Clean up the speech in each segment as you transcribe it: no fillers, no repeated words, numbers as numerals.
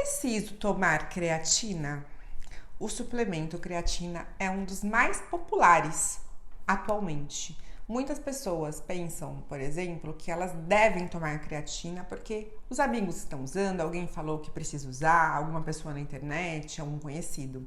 preciso tomar creatina? O suplemento creatina é um dos mais populares atualmente. Muitas pessoas pensam, por exemplo, que elas devem tomar creatina porque os amigos estão usando, alguém falou que precisa usar, alguma pessoa na internet, algum conhecido.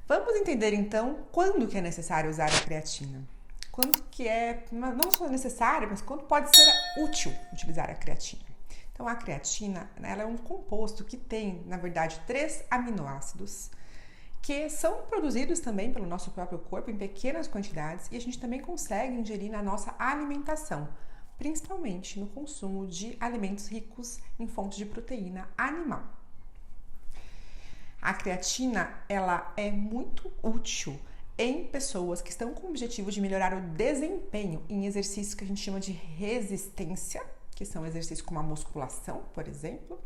Vamos entender então quando que é necessário usar a creatina. Quando que é, não só necessário, mas quando pode ser útil utilizar a creatina. Então a creatina, ela é um composto que tem, na verdade, 3 aminoácidos que são produzidos também pelo nosso próprio corpo em pequenas quantidades e a gente também consegue ingerir na nossa alimentação, principalmente no consumo de alimentos ricos em fontes de proteína animal. A creatina, ela é muito útil em pessoas que estão com o objetivo de melhorar o desempenho em exercícios que a gente chama de resistência, que são exercícios como a musculação, por exemplo.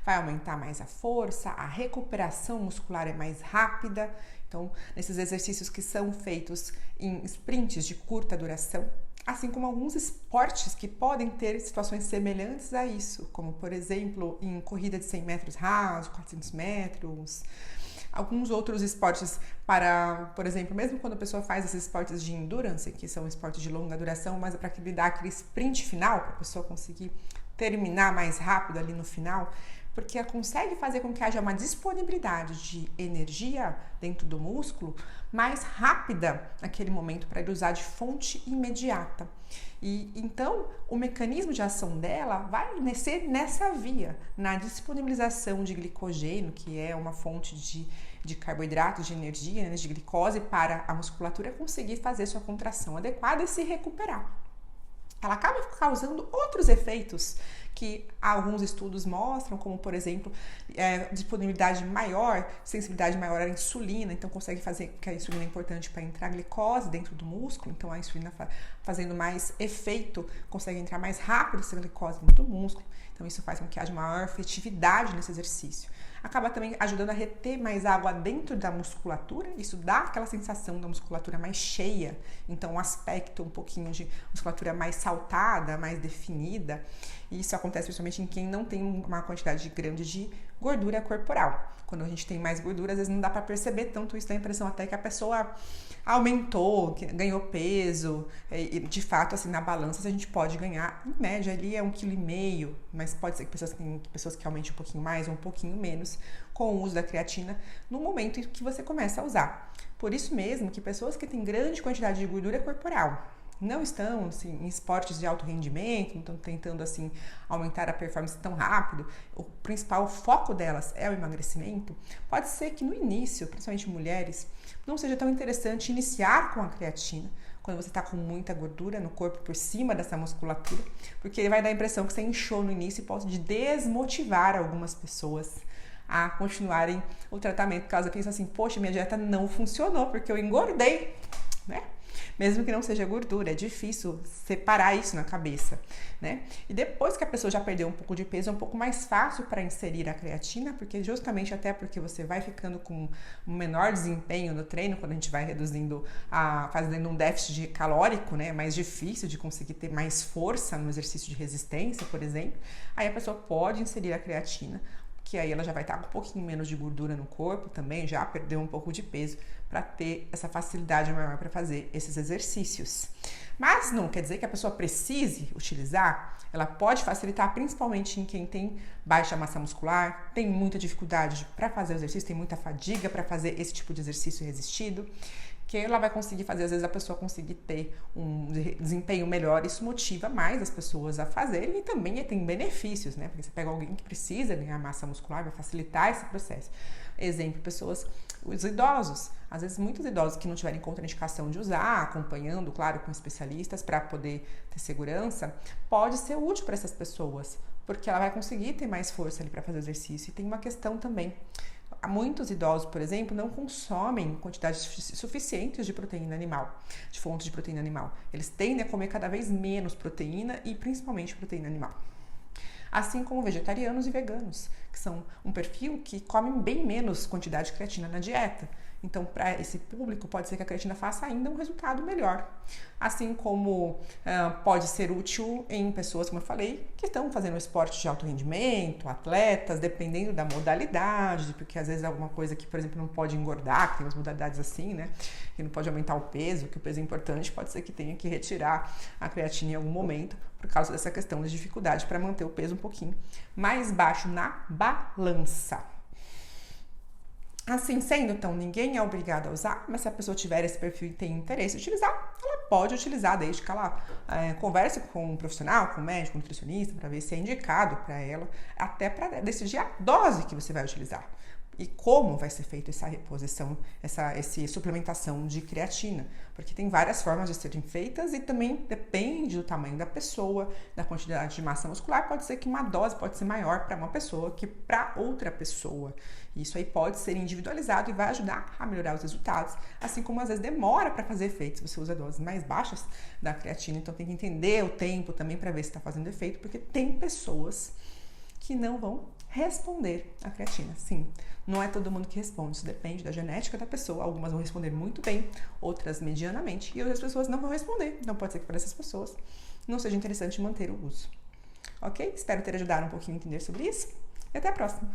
Vai aumentar mais a força, a recuperação muscular é mais rápida. Então, nesses exercícios que são feitos em sprints de curta duração, assim como alguns esportes que podem ter situações semelhantes a isso, como, por exemplo, em corrida de 100 metros rasos, 400 metros, alguns outros esportes para, por exemplo, mesmo quando a pessoa faz esses esportes de endurance, que são esportes de longa duração, mas é para que lhe dá aquele sprint final, para a pessoa conseguir terminar mais rápido ali no final, porque ela consegue fazer com que haja uma disponibilidade de energia dentro do músculo mais rápida naquele momento para ele usar de fonte imediata. E então o mecanismo de ação dela vai ser nessa via, na disponibilização de glicogênio, que é uma fonte de carboidrato, de energia, né, de glicose, para a musculatura conseguir fazer sua contração adequada e se recuperar. Ela acaba causando outros efeitos que alguns estudos mostram, como, por exemplo, disponibilidade maior, sensibilidade maior à insulina, então consegue fazer, que a insulina é importante para entrar glicose dentro do músculo, então a insulina fazendo mais efeito, consegue entrar mais rápido essa glicose dentro do músculo, então isso faz com que haja maior efetividade nesse exercício. Acaba também ajudando a reter mais água dentro da musculatura, isso dá aquela sensação da musculatura mais cheia, então um aspecto um pouquinho de musculatura mais saltada, mais definida, e isso acontece principalmente em quem não tem uma quantidade grande de gordura corporal. Quando a gente tem mais gordura, às vezes não dá para perceber tanto isso, dá a impressão até que a pessoa aumentou, ganhou peso, e de fato, assim, na balança a gente pode ganhar, em média ali é 1,5 kg, mas pode ser que pessoas que aumentem um pouquinho mais ou um pouquinho menos com o uso da creatina no momento em que você começa a usar. Por isso mesmo que pessoas que têm grande quantidade de gordura corporal, não estão assim, em esportes de alto rendimento, não estão tentando assim, aumentar a performance tão rápido, o principal foco delas é o emagrecimento, pode ser que no início, principalmente mulheres, não seja tão interessante iniciar com a creatina, quando você está com muita gordura no corpo por cima dessa musculatura, porque vai dar a impressão que você inchou no início e pode desmotivar algumas pessoas a continuarem o tratamento, caso elas pensem assim, poxa, minha dieta não funcionou porque eu engordei, né? Mesmo que não seja gordura, é difícil separar isso na cabeça, né? E depois que a pessoa já perdeu um pouco de peso, é um pouco mais fácil para inserir a creatina, porque justamente até porque você vai ficando com um menor desempenho no treino, quando a gente vai reduzindo, fazendo um déficit calórico, né? É mais difícil de conseguir ter mais força no exercício de resistência, por exemplo. Aí a pessoa pode inserir a creatina, que aí ela já vai estar com um pouquinho menos de gordura no corpo também, já perdeu um pouco de peso, para ter essa facilidade maior para fazer esses exercícios. Mas não quer dizer que a pessoa precise utilizar, ela pode facilitar principalmente em quem tem baixa massa muscular, tem muita dificuldade para fazer o exercício, tem muita fadiga para fazer esse tipo de exercício resistido, que ela vai conseguir fazer, às vezes a pessoa conseguir ter um desempenho melhor, isso motiva mais as pessoas a fazerem e também tem benefícios, né? Porque você pega alguém que precisa ganhar massa muscular, vai facilitar esse processo. Exemplo, os idosos, às vezes muitos idosos que não tiverem contraindicação de usar, acompanhando, claro, com especialistas para poder ter segurança, pode ser útil para essas pessoas, porque ela vai conseguir ter mais força ali para fazer o exercício. E tem uma questão também, muitos idosos, por exemplo, não consomem quantidades suficientes de proteína animal, de fontes de proteína animal. Eles tendem a comer cada vez menos proteína e principalmente proteína animal. Assim como vegetarianos e veganos, que são um perfil que comem bem menos quantidade de creatina na dieta. Então, para esse público, pode ser que a creatina faça ainda um resultado melhor. Assim como pode ser útil em pessoas, como eu falei, que estão fazendo esporte de alto rendimento, atletas, dependendo da modalidade, porque às vezes é alguma coisa que, por exemplo, não pode engordar, que tem umas modalidades assim, né? Que não pode aumentar o peso, que o peso é importante, pode ser que tenha que retirar a creatina em algum momento, por causa dessa questão de dificuldade para manter o peso um pouquinho mais baixo na balança. Assim sendo, então, ninguém é obrigado a usar, mas se a pessoa tiver esse perfil e tem interesse em utilizar, ela pode utilizar, desde que ela converse com um profissional, com um médico, um nutricionista, para ver se é indicado para ela, até para decidir a dose que você vai utilizar e como vai ser feita essa reposição, essa suplementação de creatina, porque tem várias formas de serem feitas e também depende do tamanho da pessoa, da quantidade de massa muscular. Pode ser que uma dose pode ser maior para uma pessoa que para outra pessoa. Isso aí pode ser individualizado e vai ajudar a melhorar os resultados, assim como às vezes demora para fazer efeito se você usa doses mais baixas da creatina. Então tem que entender o tempo também para ver se está fazendo efeito, porque tem pessoas que não vão responder à creatina. Sim, não é todo mundo que responde, isso depende da genética da pessoa. Algumas vão responder muito bem, outras medianamente, e outras pessoas não vão responder. Então pode ser que para essas pessoas não seja interessante manter o uso. Ok? Espero ter ajudado um pouquinho a entender sobre isso e até a próxima!